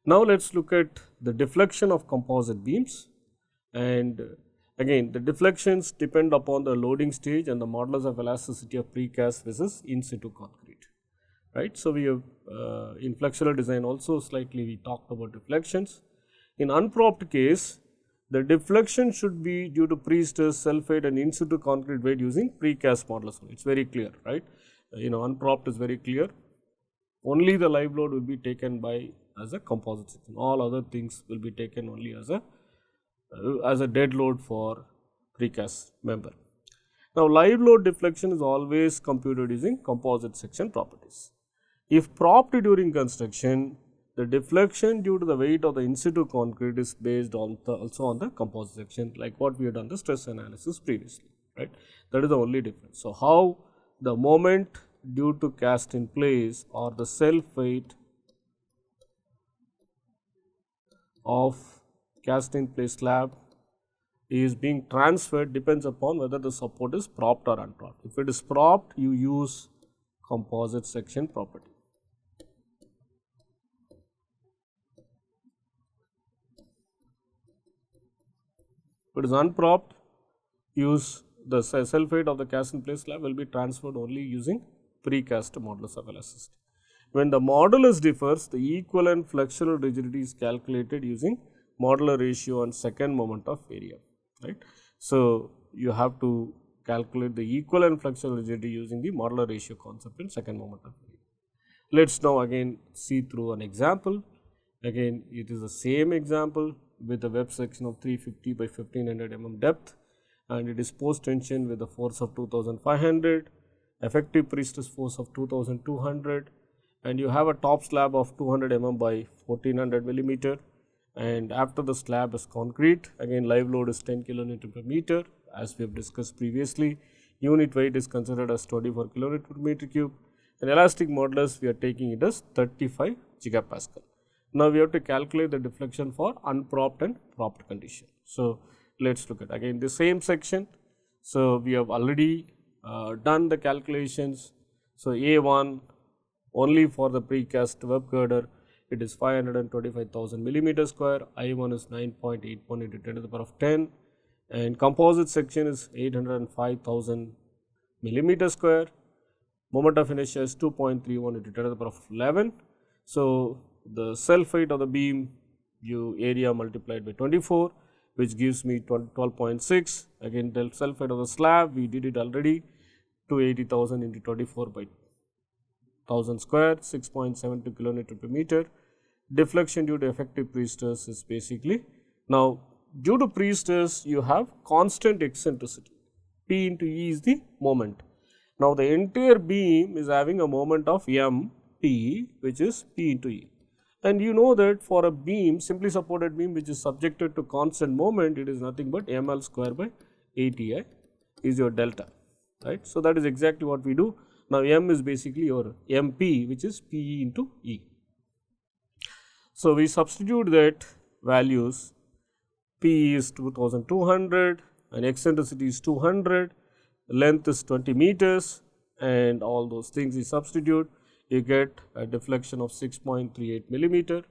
Now, let us look at the deflection of composite beams, and again the deflections depend upon the loading stage and the modulus of elasticity of precast versus in situ concrete, right. So, we have in flexural design also slightly we talked about deflections. In unpropped case, the deflection should be due to pre-stress, self-weight and in situ concrete weight using precast modulus. It is very clear, right. Unpropped is very clear. Only the live load will be taken by as a composite section. All other things will be taken only as a dead load for precast member. Now, live load deflection is always computed using composite section properties. If propped during construction, the deflection due to the weight of the in situ concrete is based on also on the composite section, like what we had done the stress analysis previously, right. That is the only difference. So, how the moment due to cast in place or the self weight of cast in place slab is being transferred depends upon whether the support is propped or unpropped. If it is propped, you use composite section property. If it is unpropped, use the self weight of the cast in place slab will be transferred only using precast modulus of elasticity. When the modulus differs, the equivalent flexural rigidity is calculated using modular ratio and second moment of area, right. So, you have to calculate the equivalent flexural rigidity using the modular ratio concept in second moment of area. Let us now again see through an example. Again, it is the same example with a web section of 350 by 1500 mm depth, and it is post tension with a force of 2500, effective pre-stress force of 2200, and you have a top slab of 200 mm by 1400 millimeter, and after the slab is concrete, again live load is 10 kilonewton per meter as we have discussed previously. Unit weight is considered as 24 kilonewton per meter cube, and elastic modulus we are taking it as 35 gigapascal. Now, we have to calculate the deflection for unpropped and propped condition. So, let us look at again the same section. So, we have already done the calculations. So, A1 only for the precast web girder, it is 525,000 millimeter square, I1 is 9.81 into 10 to the power of 10, and composite section is 805,000 millimeter square, moment of inertia is 2.31 into 10 to the power of 11. So, the self weight of the beam you area multiplied by 24, which gives me 12.6. Again, the self weight of the slab we did it already, 280,000 into 24 by 1000 square, 6.72 kilonewton per meter. Deflection due to effective pre-stress is basically, now due to pre-stress you have constant eccentricity, P into E is the moment. Now, the entire beam is having a moment of m P, which is P into E. And you know that for a beam, simply supported beam which is subjected to constant moment, it is nothing but ml square by ATI is your delta, right. So, that is exactly what we do. Now, m is basically your MP, which is PE into E. So, we substitute that values, PE is 2200 and eccentricity is 200, length is 20 meters, and all those things we substitute, you get a deflection of 6.38 millimeter,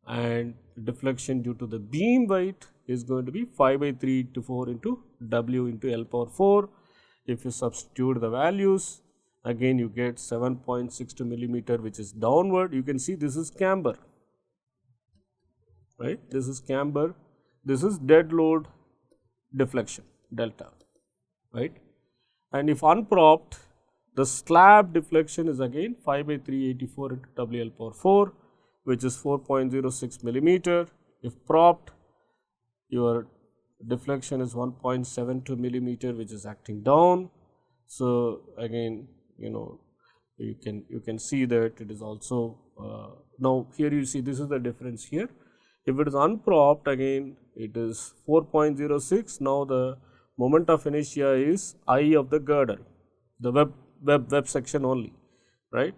and deflection due to the beam weight is going to be 5 by 3 to 4 into W into L power 4. If you substitute the values, again you get 7.62 millimeter, which is downward. You can see this is camber, right. This is camber, this is dead load deflection delta, right. And if unpropped, the slab deflection is again 5 by 384 into WL power 4, which is 4.06 millimeter. If propped, your deflection is 1.72 millimeter, which is acting down. So, again you can see that it is also now here you see this is the difference here. If it is unpropped, again it is 4.06. Now, the moment of inertia is I of the girder, the web section only, right.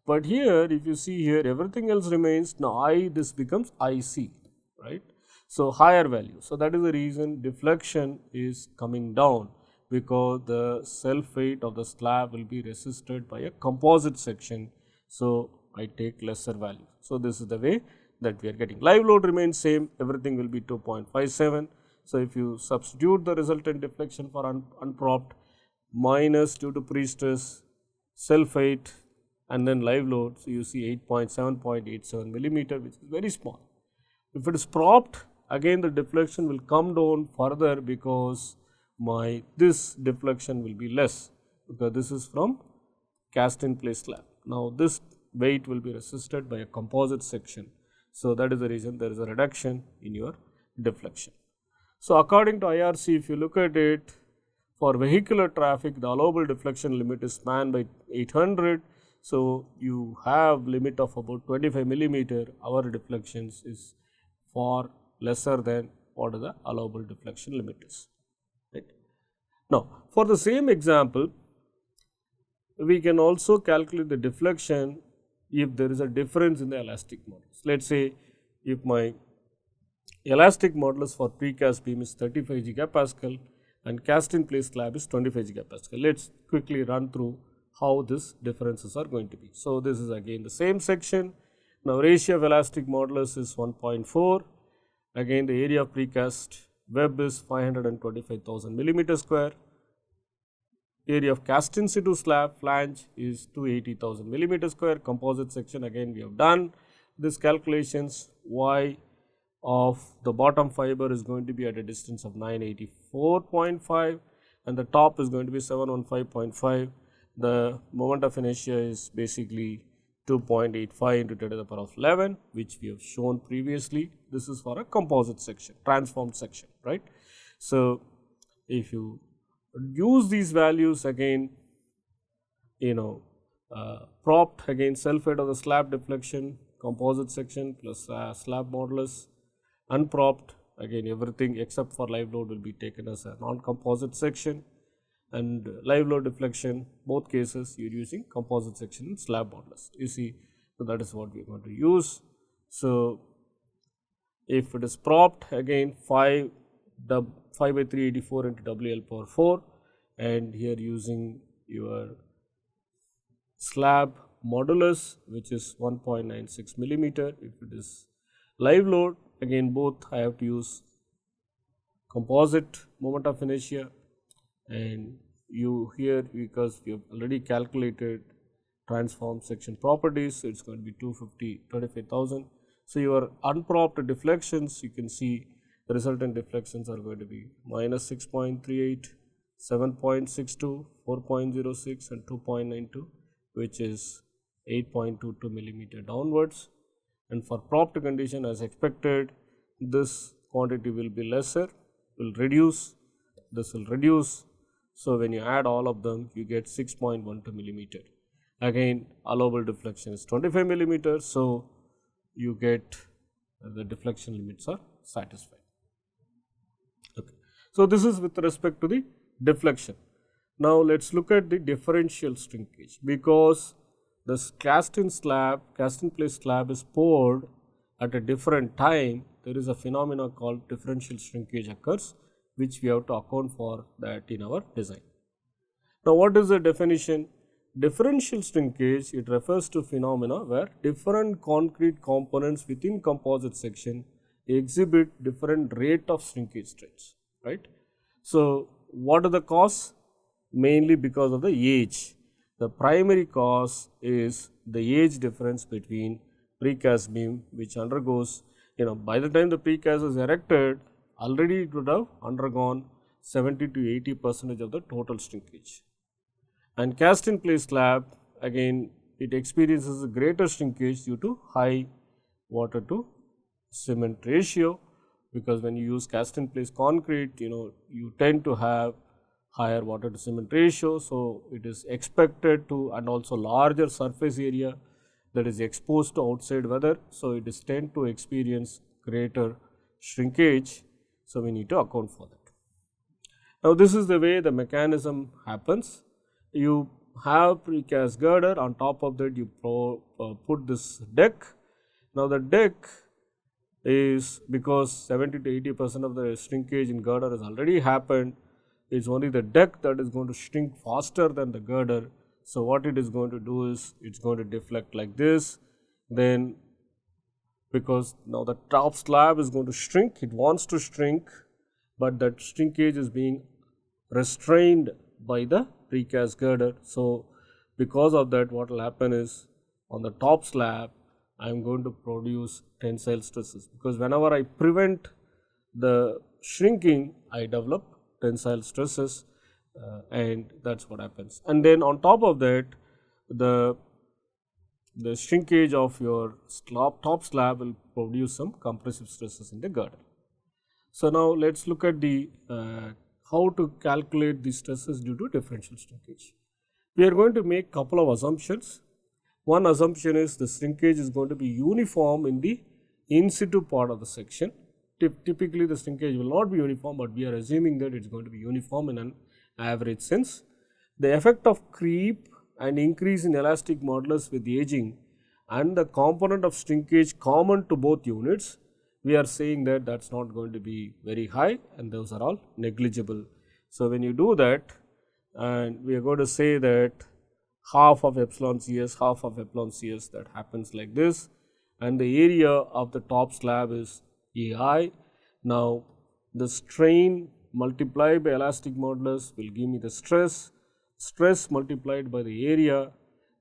But here if you see here everything else remains, now I this becomes IC, right. So, higher value. So, that is the reason deflection is coming down, because the self weight of the slab will be resisted by a composite section. So, I take lesser value. So, this is the way that we are getting. Live load remains same, everything will be 2.57. So, if you substitute the resultant deflection for unpropped minus due to pre-stress, self weight and then live load, so you see 8.7.87 millimeter, which is very small. If it is propped, again the deflection will come down further because this deflection will be less, because this is from cast in place slab. Now, this weight will be resisted by a composite section. So, that is the reason there is a reduction in your deflection. So, according to IRC, if you look at it, for vehicular traffic, the allowable deflection limit is spanned by 800. So, you have limit of about 25 millimeter, our deflections is far lesser than what the allowable deflection limit is. Right. Now, for the same example, we can also calculate the deflection if there is a difference in the elastic modulus. Let us say if my elastic modulus for precast beam is 35 gigapascal and cast in place slab is 25 gigapascal. Let us quickly run through how these differences are going to be. So, this is again the same section. Now, ratio of elastic modulus is 1.4. Again, the area of precast web is 525,000 millimeter square. Area of cast in situ slab flange is 280,000 millimeter square. Composite section, again we have done this calculations. Y of the bottom fiber is going to be at a distance of 984.5 and the top is going to be 715.5. The moment of inertia is basically 2.85 into 10 to the power of 11, which we have shown previously. This is for a composite section, transformed section, right. So, if you use these values again, propped again self weight of the slab deflection, composite section plus slab modulus, unpropped again everything except for live load will be taken as a non-composite section, and live load deflection, both cases you are using composite section and slab modulus. You see, so that is what we are going to use. So, if it is propped, again 5 by 384 into WL power 4, and here using your slab modulus, which is 1.96 millimeter. If it is live load, again both I have to use composite moment of inertia, and you here, because we have already calculated transform section properties, so it is going to be 25,000. So, your unpropped deflections, you can see the resultant deflections are going to be minus 6.38, 7.62, 4.06 and 2.92, which is 8.22 millimeter downwards. And for propped condition, as expected, this quantity will be lesser, will reduce, this will reduce. So, when you add all of them, you get 6.12 millimeter. Again, allowable deflection is 25 millimeter. So, you get the deflection limits are satisfied. Okay. So, this is with respect to the deflection. Now, let us look at the differential shrinkage, because the cast in place slab is poured at a different time. There is a phenomena called differential shrinkage occurs, which we have to account for that in our design. Now, what is the definition? Differential shrinkage, it refers to phenomena where different concrete components within composite section exhibit different rate of shrinkage rates, right. So, what are the cause? Mainly because of the age. The primary cause is the age difference between precast beam, which undergoes, by the time the precast is erected, already it would have undergone 70 to 80% of the total shrinkage. And cast in place slab, again it experiences a greater shrinkage due to high water to cement ratio, because when you use cast in place concrete, you tend to have higher water to cement ratio. So, it is expected to, and also larger surface area that is exposed to outside weather. So, it is tend to experience greater shrinkage. So, we need to account for that. Now, this is the way the mechanism happens. You have precast girder, on top of that you put this deck. Now, the deck is, because 70 to 80% of the shrinkage in girder has already happened, it is only the deck that is going to shrink faster than the girder. So, what it is going to do is, it is going to deflect like this, then because now the top slab is going to shrink, it wants to shrink, but that shrinkage is being restrained by the precast girder. So, because of that, what will happen is on the top slab I am going to produce tensile stresses, because whenever I prevent the shrinking I develop tensile stresses, and that is what happens. And then on top of that, the shrinkage of your top slab will produce some compressive stresses in the girder. So, now let us look at the how to calculate the stresses due to differential shrinkage. We are going to make couple of assumptions. One assumption is the shrinkage is going to be uniform in the in situ part of the section. Typically the shrinkage will not be uniform, but we are assuming that it is going to be uniform in an average sense. The effect of creep and increase in elastic modulus with aging and the component of shrinkage common to both units, we are saying that that is not going to be very high and those are all negligible. So, when you do that, and we are going to say that half of epsilon Cs, half of epsilon Cs, that happens like this, and the area of the top slab is AI. Now, the strain multiplied by elastic modulus will give me the stress, stress multiplied by the area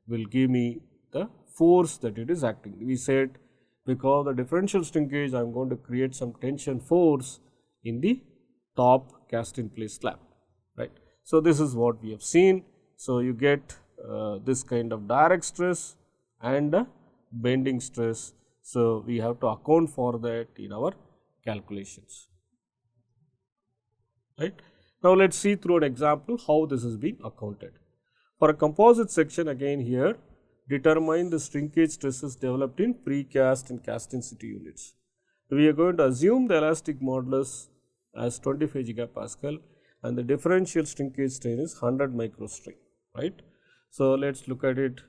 will give me the force that it is acting. We said because of the differential shrinkage I am going to create some tension force in the top cast in place slab, right. So, this is what we have seen. So, you get this kind of direct stress and bending stress. So, we have to account for that in our calculations, right. Now, let us see through an example how this is being accounted. For a composite section, again here determine the shrinkage stresses developed in precast and cast in situ units. We are going to assume the elastic modulus as 25 gigapascal and the differential shrinkage strain is 100 microstrain, right. So, let us look at it.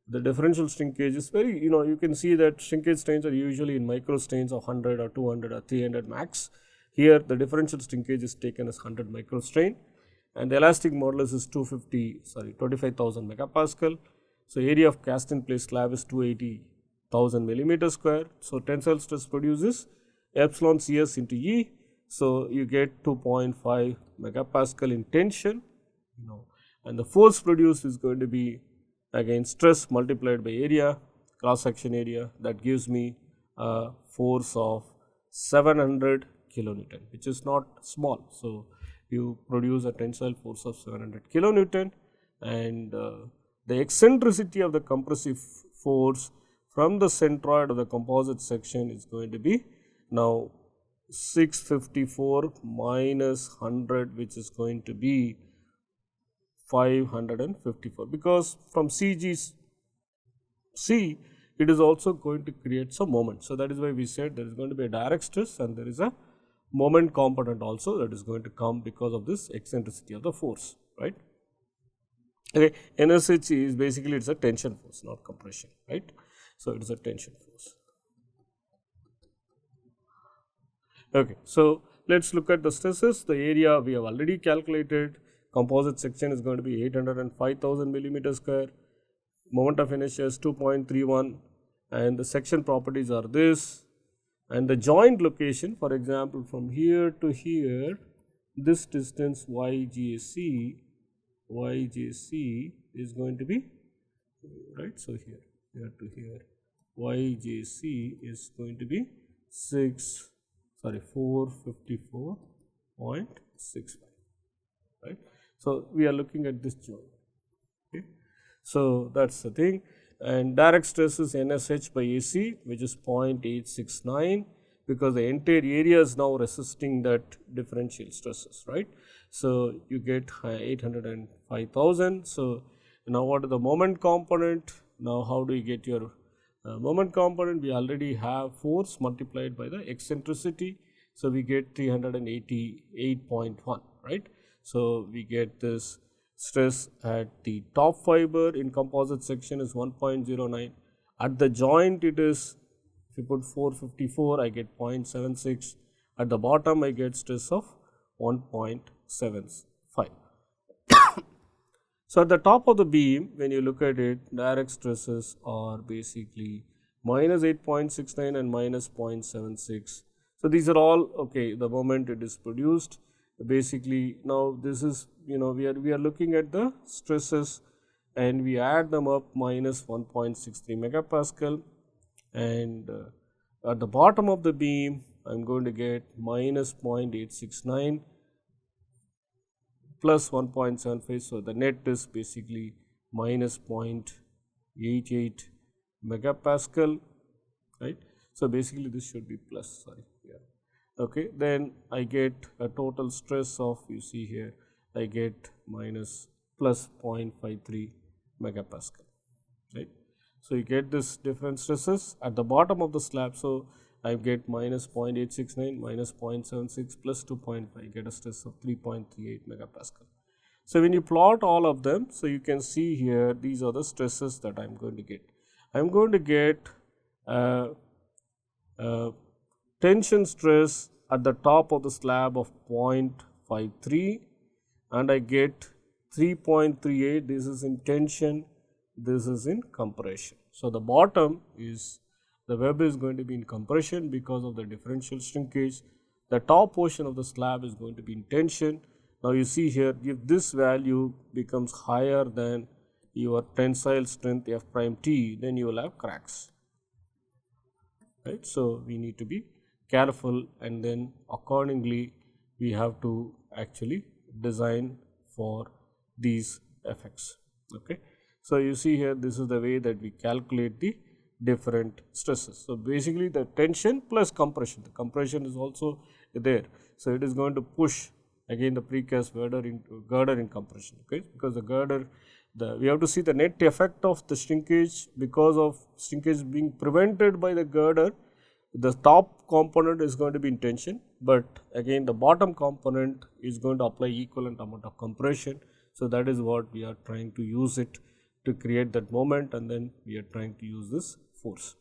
The differential shrinkage is very, you can see that shrinkage strains are usually in microstrains of 100 or 200 or 300 max. Here the differential shrinkage is taken as 100 microstrain and the elastic modulus is 25,000 megapascal. So, area of cast in place slab is 280,000 millimeter square. So, tensile stress produces epsilon Cs into E. So, you get 2.5 megapascal in tension, and the force produced is going to be again stress multiplied by area, cross section area, that gives me a force of 700 kilonewton, which is not small. So, you produce a tensile force of 700 kilonewton and the eccentricity of the compressive force from the centroid of the composite section is going to be now 654 minus 100, which is going to be 554, because from CG C it is also going to create some moment. So, that is why we said there is going to be a direct stress and there is a moment component also that is going to come because of this eccentricity of the force, right. Okay, NSH is basically it is a tension force, not compression, right. So, it is a tension force. Okay, so let us look at the stresses. The area we have already calculated. Composite section is going to be 805,000 millimeter square. Moment of inertia is 2.31 and the section properties are this, and the joint location, for example, from here to here, this distance YJC is going to be, right. So, here to here YJC is going to be 454.65, right. So, we are looking at this joint. Okay. So, that is the thing, and direct stress is NSH by AC, which is 0.869, because the entire area is now resisting that differential stresses, right. So, you get 805,000. So, now what is the moment component? Now, how do you get your moment component? We already have force multiplied by the eccentricity. So, we get 388.1, right. So, we get this stress at the top fiber in composite section is 1.09. At the joint it is, if you put 454, I get 0.76. At the bottom I get stress of 1.75. So, at the top of the beam, when you look at it, direct stresses are basically minus 8.69 and minus 0.76. So, these are all okay the moment it is produced. Basically, now this is we are looking at the stresses and we add them up minus 1.63 megapascal, and at the bottom of the beam I am going to get minus 0.869 plus 1.75. So, the net is basically minus 0.88 megapascal, right. So, basically this should be plus, sorry, yeah. Okay, then I get a total stress of, you see here, I get minus plus 0.53 megapascal, right. So, you get this different stresses at the bottom of the slab. So, I get minus 0.869 minus 0.76 plus 2.5, I get a stress of 3.38 megapascal. So, when you plot all of them, so you can see here these are the stresses that I am going to get. I am going to get tension stress at the top of the slab of 0.53 and I get 3.38, this is in tension, this is in compression. So, the bottom is the web is going to be in compression because of the differential shrinkage. The top portion of the slab is going to be in tension. Now, you see here if this value becomes higher than your tensile strength F prime T, then you will have cracks, right. So, we need to be careful and then accordingly we have to actually design for these effects, okay. So, you see here this is the way that we calculate the different stresses. So, basically the tension plus compression, the compression is also there. So, it is going to push again the precast girder in compression, okay, because the girder, we have to see the net effect of the shrinkage. Because of shrinkage being prevented by the girder, the top component is going to be in tension, but again the bottom component is going to apply equivalent amount of compression. So, that is what we are trying to use it to create that moment, and then we are trying to use this force.